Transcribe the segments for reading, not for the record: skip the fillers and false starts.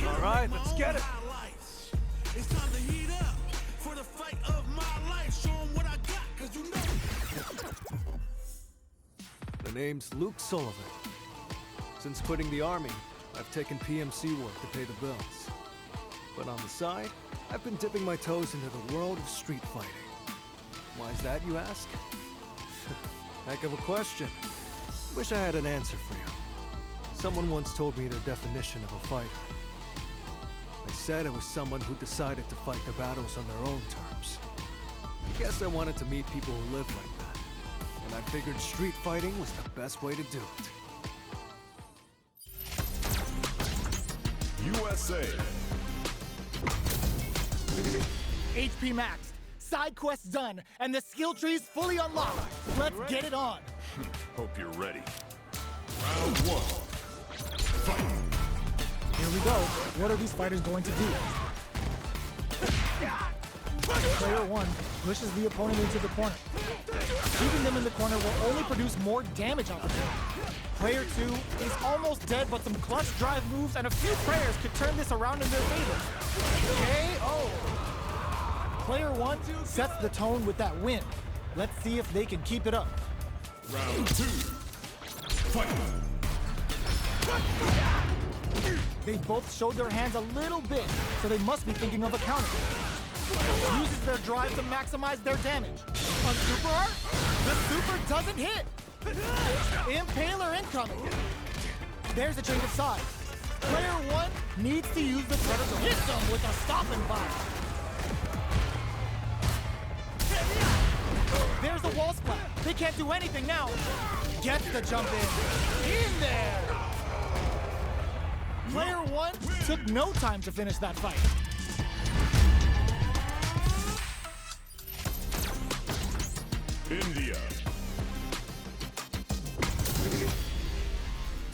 All right, let's get it. It's time to heat up for the fight of my life. Show 'em what I got, 'cause you know. The name's Luke Sullivan. Since quitting the army, I've taken PMC work to pay the bills. But on the side, I've been dipping my toes into the world of street fighting. Why is that, you ask? Heck of a question. Wish I had an answer for you. Someone once told me their definition of a fighter. They said it was someone who decided to fight their battles on their own terms. I guess I wanted to meet people who live like that. And I figured street fighting was the best way to do it. USA. HP maxed, side quests done, and the skill tree's fully unlocked. Let's get it on. Hope you're ready. Round one. Fight. Here we go. What are these fighters going to do? Player 1 pushes the opponent into the corner. Keeping them in the corner will only produce more damage opportunity. Player 2 is almost dead, but some clutch drive moves and a few prayers could turn this around in their favor. KO! Player 1 sets the tone with that win. Let's see if they can keep it up. Round 2. Fight. They both showed their hands a little bit, so they must be thinking of a counter. Uses their drive to maximize their damage. On Super Art, the super doesn't hit. Impaler incoming. There's a change of sides. Player 1 needs to use the threat to hit them with a stop and fire. There's a wall splat. They can't do anything now. Gets the jump in. In there. Player 1 took no time to finish that fight. India.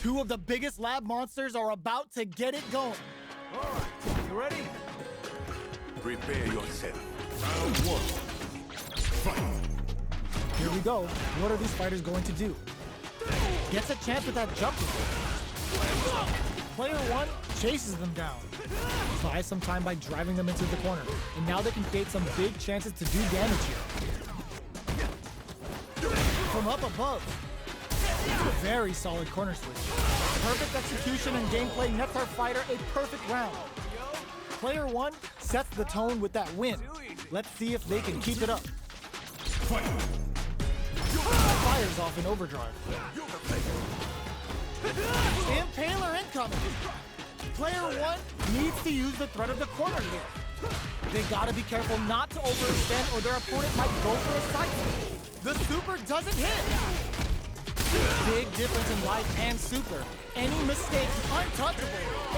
Two of the biggest lab monsters are about to get it going. All right, you ready? Prepare yourself. Round 1. Fight. Here we go. What are these fighters going to do? Gets a chance with that jump. Player 1 chases them down. Buys some time by driving them into the corner. And now they can create some big chances to do damage here. From up above. Very solid corner switch. Perfect execution and gameplay nets our fighter a perfect round. Player 1 sets the tone with that win. Let's see if they can keep it up. Fight. Fires off in overdrive. Impaler incoming. Player 1 needs to use the threat of the corner here. They gotta be careful not to overextend or their opponent might go for a side switch. The super doesn't hit. Big difference in life and super. Any mistake, untouchable,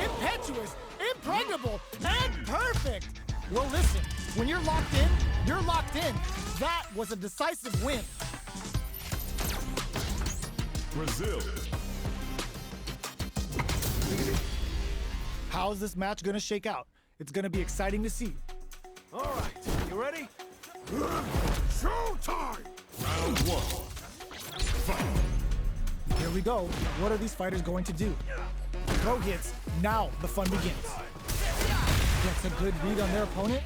impetuous, impregnable, and perfect. Well, listen, when you're locked in, you're locked in. That was a decisive win. Brazil. How's this match gonna shake out? It's gonna be exciting to see. All right, you ready? Showtime! Round 1. Fight. Here we go. What are these fighters going to do? Throw hits. Now the fun begins. Gets a good read on their opponent.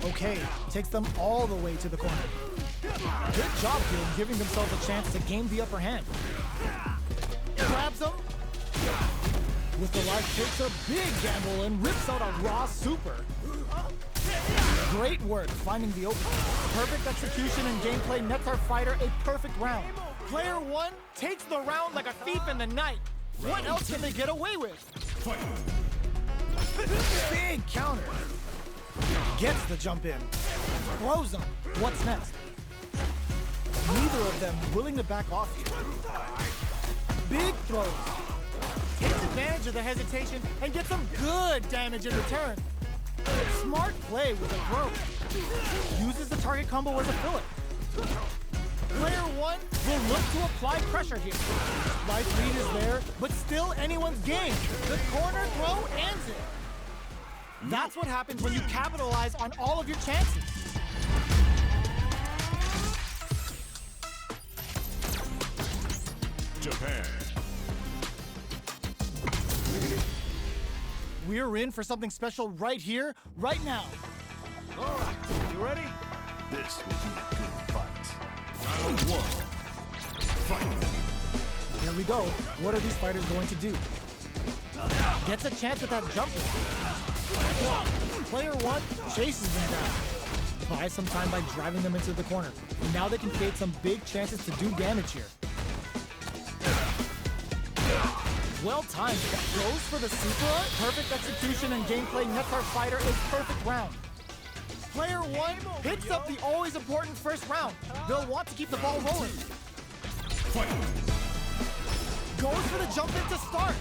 Okay, takes them all the way to the corner. Good job here, giving themselves a chance to gain the upper hand. Grabs them. With the life, takes a big gamble and rips out a raw super. Great work finding the opening. Perfect execution and gameplay nets our fighter a perfect round. Player 1 takes the round like a thief in the night. What else can they get away with? Fight. Big counter. Gets the jump in. Throws them. What's next? Neither of them willing to back off here. Big throws. Takes advantage of the hesitation and gets some good damage in return. Smart play with a throw. Uses the target combo as a filler. Player 1 will look to apply pressure here. Life lead is there, but still anyone's game. The corner throw ends it. That's what happens when you capitalize on all of your chances. Japan. we're in for something special right here, right now. All right, you ready? This will be a good fight. Round 1. Fight. Here we go. What are these fighters going to do? Gets a chance at that jump. Player 1 chases them down. Buys some time by driving them into the corner. And now they can create some big chances to do damage here. Well timed. Goes for the super art. Perfect execution and gameplay nets our fighter a perfect round. Player 1 picks up the always important first round. They'll want to keep the ball rolling. Fight. Goes for the jump in to start.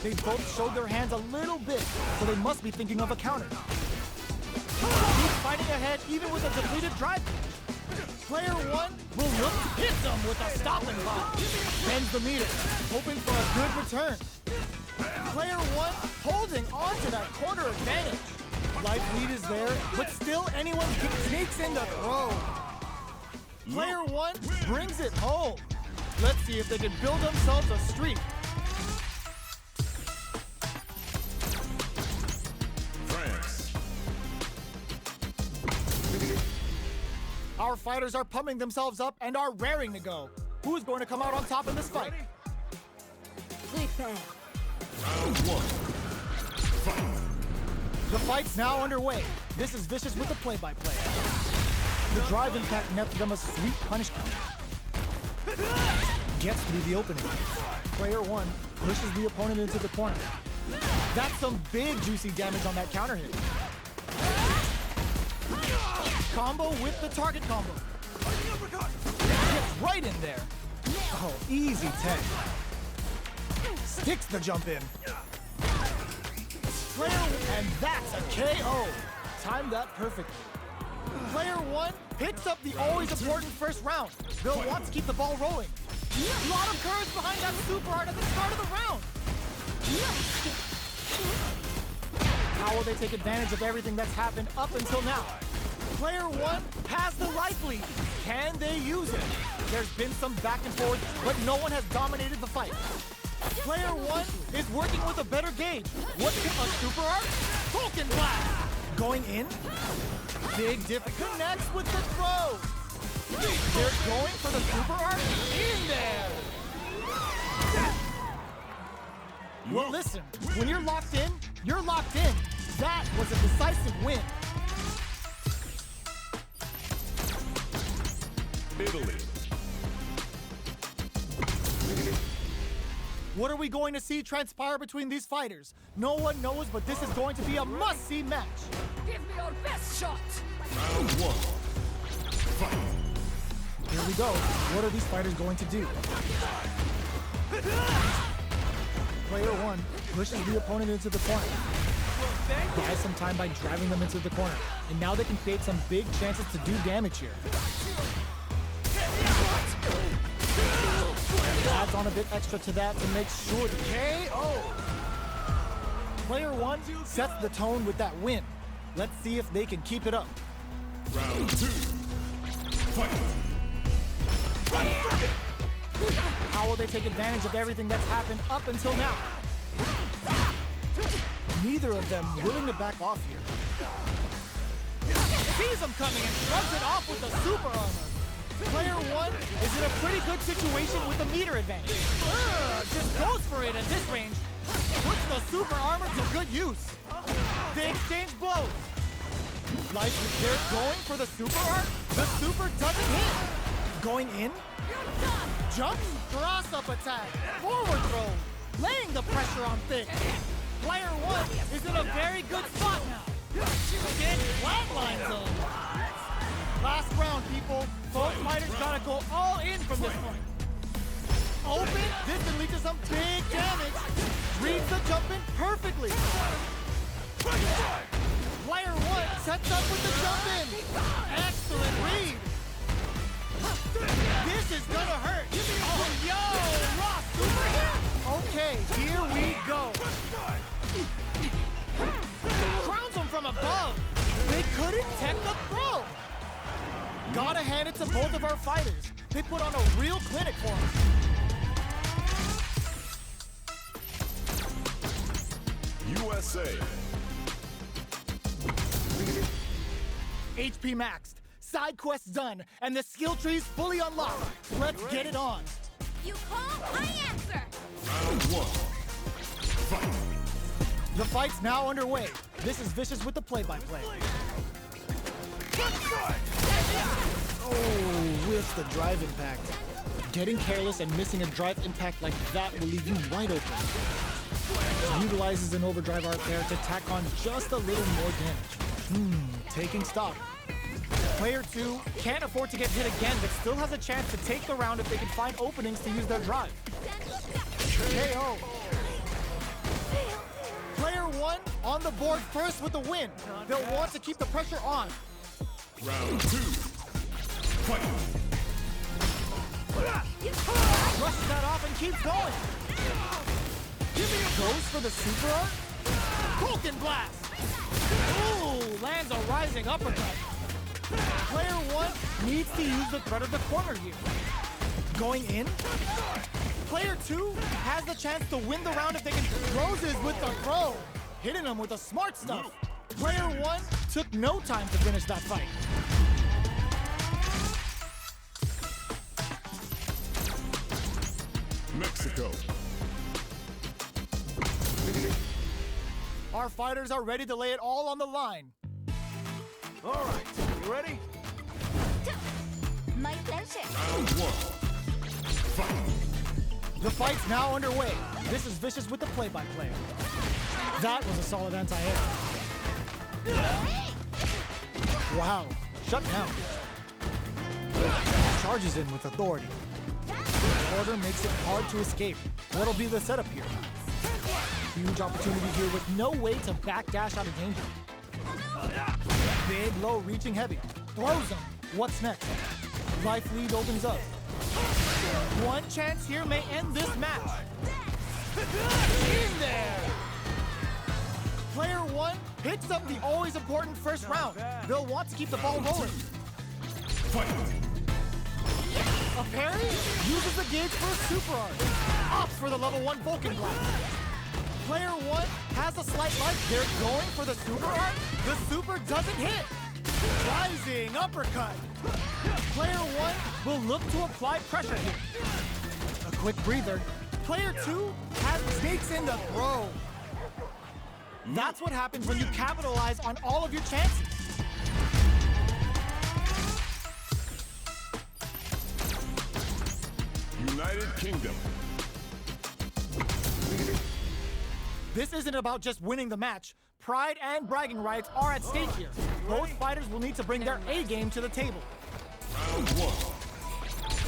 They both showed their hands a little bit, so they must be thinking of a counter. He's fighting ahead even with a depleted drive. Player 1 will look to hit them with a stopping block. Bends the meter, hoping for a good return. Player 1 holding on to that corner advantage. Life lead is there, but still anyone sneaks in the throw. Player 1 brings it home. Let's see if they can build themselves a streak. France. Our fighters are pumping themselves up and are raring to go. Who's going to come out on top in this fight? Round 1. Fight. The fight's now underway. This is Vicious with the play-by-play. The drive impact nets them a sweet punish counter. Gets through the opening. Player 1 pushes the opponent into the corner. That's some big juicy damage on that counter hit. Combo with the target combo. Gets right in there. Oh, easy 10. Sticks the jump in. And that's a KO. Timed that perfectly. Player 1 picks up the always important first round. They'll want to keep the ball rolling. A lot of courage behind that super art at the start of the round. How will they take advantage of everything that's happened up until now? Player 1 has the life lead. Can they use it? There's been some back and forth, but no one has dominated the fight. Player 1 is working with a better gauge. What's a super art? Vulcan Blast! Going in? Big diff connects with the throw. They're going for the super art in there. Well, listen, when you're locked in, you're locked in. That was a decisive win. Italy. What are we going to see transpire between these fighters? No one knows, but this is going to be a must-see match. Give me your best shot! Round 1. Fight. Here we go. What are these fighters going to do? Player 1 pushes the opponent into the corner. Buys some time by driving them into the corner. And now they can create some big chances to do damage here. Adds on a bit extra to that to make sure the KO. Player 1 sets the tone with that win. Let's see if they can keep it up. Round 2. Fight. How will they take advantage of everything that's happened up until now? Neither of them willing to back off here. Sees them coming and shrugs it off with the super armor. Player 1 is in a pretty good situation with the meter advantage. Just goes for it at this range. Puts the super armor to good use. They exchange blows. Like they're going for the super art. The super doesn't hit. Going in. Jump, cross-up attack, forward throw. Laying the pressure on Thick. Player 1 is in a very good spot now. Again, flatline zone. Last round, people. Both fighters gotta go all in from this point. Open, this can lead to some big damage. Reads the jump in perfectly. Player 1 sets up with the jump in. Excellent read. This is gonna hurt. Oh, yo, Ross, super hit. Okay, here we go. Crowns him from above. They couldn't tech the throw. Gotta hand it to both of our fighters. They put on a real clinic for us. say. HP maxed, side quests done, and the skill tree's fully unlocked. Let's get it on. You call, I answer. Round one. Fight. The fight's now underway. This is Vicious with the play-by-play. Oh, with the drive impact. Getting careless and missing a drive impact like that will leave you wide open. Utilizes an overdrive art there to tack on just a little more damage. Taking stock. Player 2 can't afford to get hit again, but still has a chance to take the round if they can find openings to use their drive. KO. Player 1 on the board first with the win. They'll want to keep the pressure on. Round two. Fight. Rushes that off and keeps going. Goes for the super art. Vulcan Blast. Ooh, lands a rising uppercut. Player 1 needs to use the threat of the corner here. Going in. Player 2 has the chance to win the round if they can closes with the throw. Hitting him with the smart stuff. Player 1 took no time to finish that fight. Mexico. Our fighters are ready to lay it all on the line. All right, you ready? My pleasure. Round one. Fight. The fight's now underway. This is Vicious with the play-by-play. That was a solid anti-air. Wow, shut down. Charges in with authority. Order makes it hard to escape. What'll be the setup here? Huge opportunity here with no way to backdash out of danger. Big, low, reaching heavy. Throws him. What's next? Life lead opens up. One chance here may end this match. In there! Player 1 picks up the always important first round. They'll want to keep the ball rolling. Fight. A parry uses the gauge for a super art. Opts for the level 1 Vulcan Blast. Player 1 has a slight life. They're going for the super art. The super doesn't hit. Rising uppercut. Player 1 will look to apply pressure here. A quick breather. Player 2 sneaks in the throw. That's what happens when you capitalize on all of your chances. United Kingdom. This isn't about just winning the match. Pride and bragging rights are at stake here. Both fighters will need to bring their A game to the table. Round one.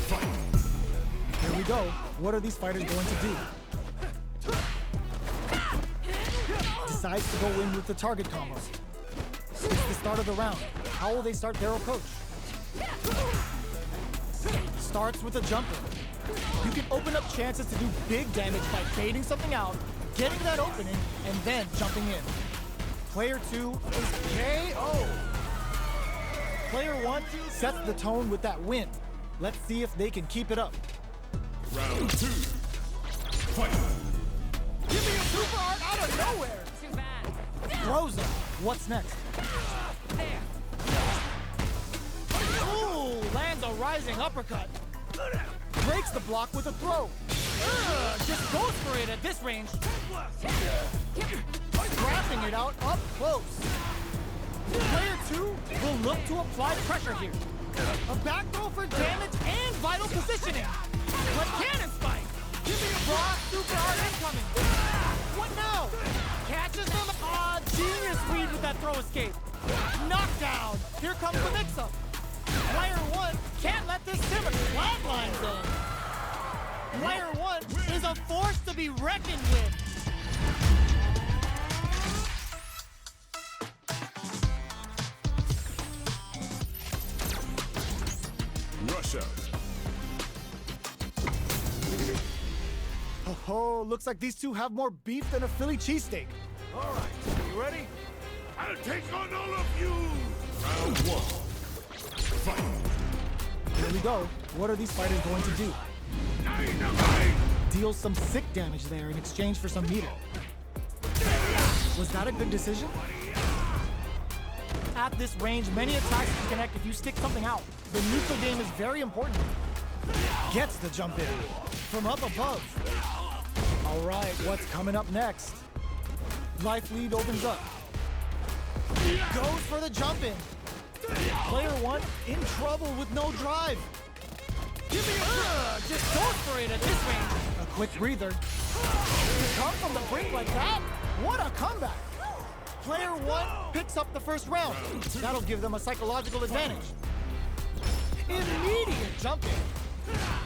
Fight. Here we go. What are these fighters going to do? Decides to go in with the target combos. It's the start of the round. How will they start their approach? Starts with a jumper. You can open up chances to do big damage by baiting something out, getting that opening, and then jumping in. Player 2 is KO. Player 1 sets the tone with that win. Let's see if they can keep it up. Round two. Fight. Give me a super art out of nowhere! Too bad. Throws him. What's next? There. Ooh, lands a rising uppercut. Breaks the block with a throw. Just goes for it at this range. Wrapping it out up close. Player 2 will look to apply pressure here. A back throw for damage and vital positioning. But cannon spike. Give me a broad super art incoming. What now? Catches them. Genius read with that throw escape. Knockdown. Here comes the mix-up. Player 1 can't let this simmer. Flatlines in. Player 1 is a force to be reckoned with. Russia. Oh, looks like these two have more beef than a Philly cheesesteak. All right, you ready? I'll take on all of you. Round one. Fight. Here we go. What are these fighters going to do? Dynamite. Deals some sick damage there in exchange for some meter. Was that a good decision? At this range, many attacks can connect if you stick something out. The neutral game is very important. Gets the jump in from up above. All right, what's coming up next? Life lead opens up. Goes for the jump in. Player one in trouble with no drive. Give me just goes for it at this range. A quick breather. To come from the brink like that? What a comeback! Player one picks up the first round. That'll give them a psychological advantage. Immediate jumping.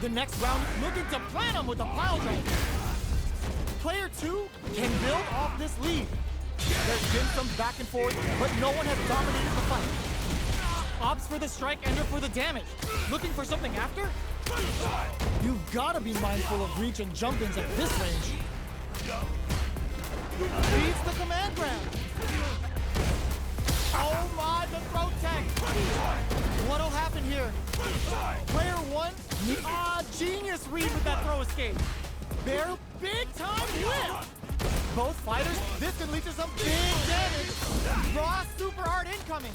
The next round looking to plant him with a pile driver. Player two can build off this lead. There's been some back and forth, but no one has dominated the fight. Opts for the strike, ender for the damage. Looking for something after? You've got to be mindful of reach and jump-ins at this range. Beats the command grab. Oh my, the throw tech. What'll happen here? Player one, genius read with that throw escape. Bare big time whip. Both fighters, this can lead to some big damage. Raw super hard incoming.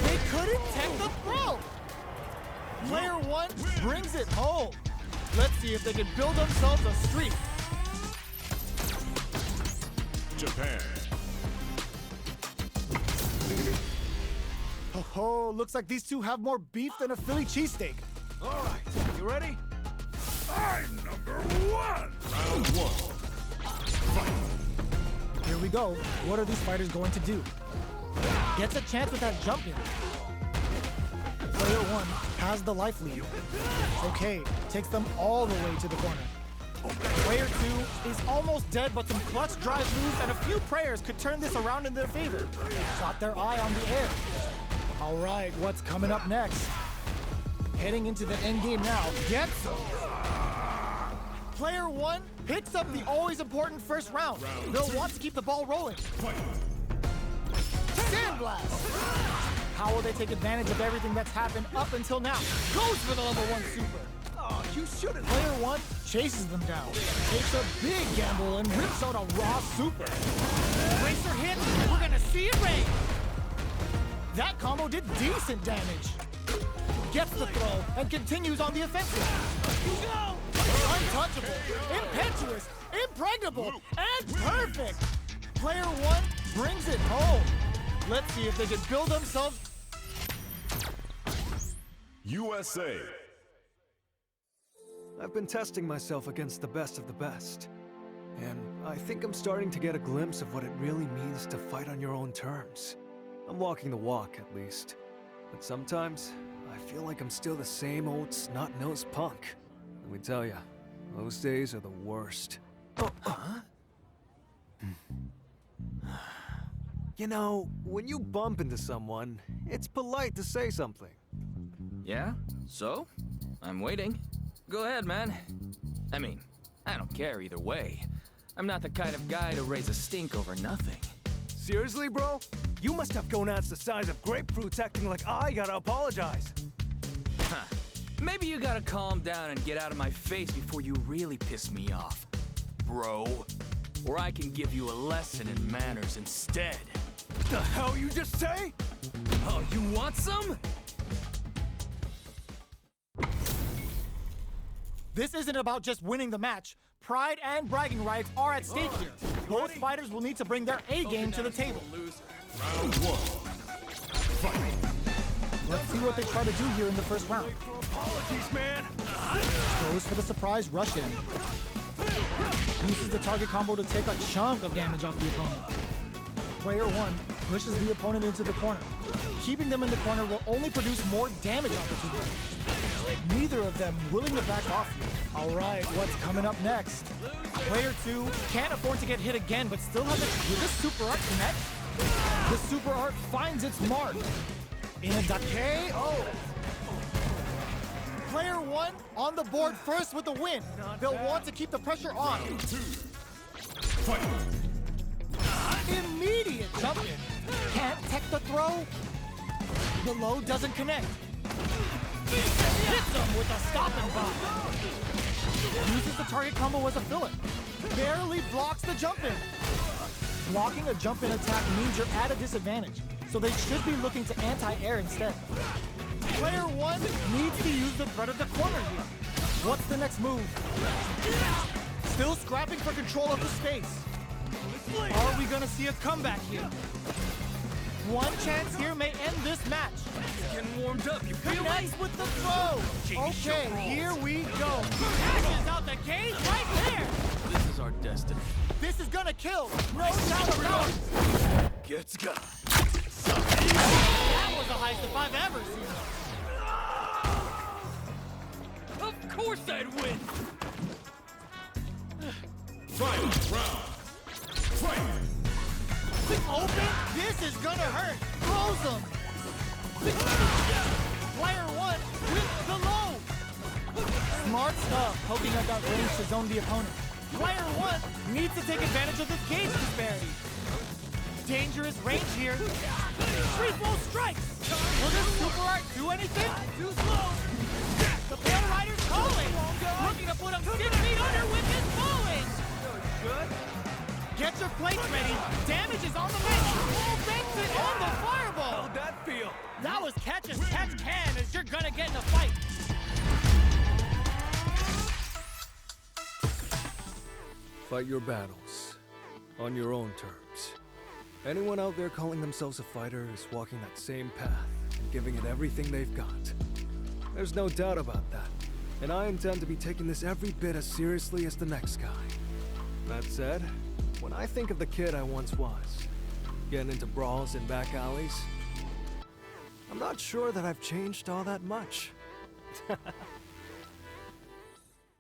They couldn't tech the throw. Player one brings it home. Let's see if they can build themselves a streak. Japan. Oh, looks like these two have more beef than a Philly cheesesteak. All right, you ready? I'm number one. Round one. Fight. Here we go. What are these fighters going to do? Gets a chance with that jump in. Player one has the life lead. Okay, takes them all the way to the corner. Player two is almost dead, but some clutch drive moves and a few prayers could turn this around in their favor. Got their eye on the air. All right, what's coming up next? Heading into the end game now. Gets them. Player one picks up the always important first round. They'll want to keep the ball rolling. Sandblast! How will they take advantage of everything that's happened up until now? Goes for the level one super. Oh, you shouldn't. Player one chases them down. Takes a big gamble and rips out a raw super. Racer hit, we're gonna see it rain. That combo did decent damage. Gets the throw and continues on the offensive. Untouchable, impetuous, impregnable, and perfect. Player one brings it home. Let's see if they can build themselves. USA. I've been testing myself against the best of the best. And I think I'm starting to get a glimpse of what it really means to fight on your own terms. I'm walking the walk, at least. But sometimes, I feel like I'm still the same old snot-nosed punk. Let me tell ya, those days are the worst. You know, when you bump into someone, it's polite to say something. Yeah? So? I'm waiting. Go ahead, man. I mean, I don't care either way. I'm not the kind of guy to raise a stink over nothing. Seriously, bro? You must have gonads the size of grapefruits acting like I gotta apologize. Huh. Maybe you gotta calm down and get out of my face before you really piss me off, bro. Or I can give you a lesson in manners instead. The hell you just say? Oh, you want some? This isn't about just winning the match. Pride and bragging rights are at stake here. Both fighters will need to bring their A game to the table. Round one. Fight. Let's see what they try to do here in the first round. Apologies, man. Goes for the surprise rush in. Uses the target combo to take a chunk of damage off the opponent. Player one pushes the opponent into the corner. Keeping them in the corner will only produce more damage opportunities. Neither of them willing to back off here. All right, what's coming up next? Player two can't afford to get hit again, but still has a... Will this super art connect? The super art finds its mark. In a Dake, Player one on the board first with the win. They'll want to keep the pressure on. Fight. Immediate jump in. Can't tech the throw. The low doesn't connect. Hits him with a stopping bomb. Uses the target combo as a filler. Barely blocks the jump in. Blocking a jump-in attack means you're at a disadvantage, so they should be looking to anti-air instead. Player 1 needs to use the threat of the corner here. What's the next move? Still scrapping for control of the space. Are we gonna see a comeback here? One chance here may end this match. Getting warmed up, you feel me? Connects with the throw. Okay, here we go. Passes out the cage right there. This is our destiny. This is gonna kill. No doubt about it. Gets got. That was the highest if I've ever seen. Of course I'd win. Final round. Fight! Open. This is gonna hurt. Throws him. Player 1 with the low. Smart stuff, poking at that range to zone the opponent. Player 1 needs to take advantage of this cage disparity. Dangerous range here. Free throw strikes. Will this super art do anything? Too slow. The Pale Rider's calling. Looking to put him 6 feet under with his falling. Get your plates ready. Damage is on the menu. Oh, banks it on the fireball. How'd that feel? That was catch as catch can, as you're gonna get in a fight. Fight your battles on your own terms. Anyone out there calling themselves a fighter is walking that same path and giving it everything they've got. There's no doubt about that, and I intend to be taking this every bit as seriously as the next guy. That said, when I think of the kid I once was, getting into brawls in back alleys, I'm not sure that I've changed all that much.